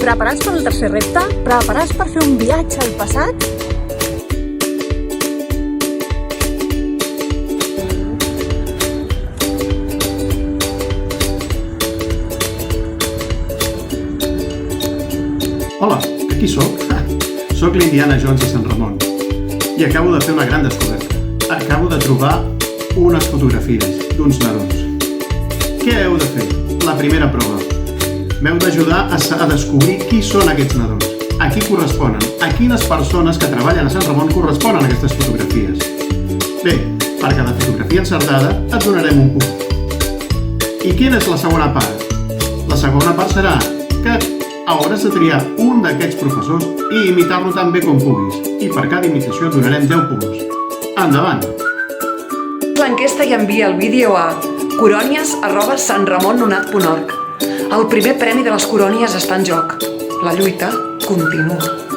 Preparats per al tercer repte? Preparats per fer un viatge al passat? Hola, aquí sóc. Sóc l'Indiana Jones de Sant Ramon i acabo de fer una gran descoberta. Acabo de trobar unes fotografies d'uns nadons. Què heu de fer? La primera prova. M'heu d'ajudar a descobrir qui són aquests nadons, a qui corresponen, a quines persones que treballen a Sant Ramon corresponen a aquestes fotografies. Bé, per cada fotografia encertada et donarem un punt. I quina és la segona part? La segona part serà que hauràs de triar un d'aquests professors i imitar-lo tan bé com puguis. I per cada imitació et donarem 10 punts. Endavant! L'enquesta i envia el vídeo a corònies@santramonnonat.org. El primer premi de les Corònies està en joc. La lluita continua.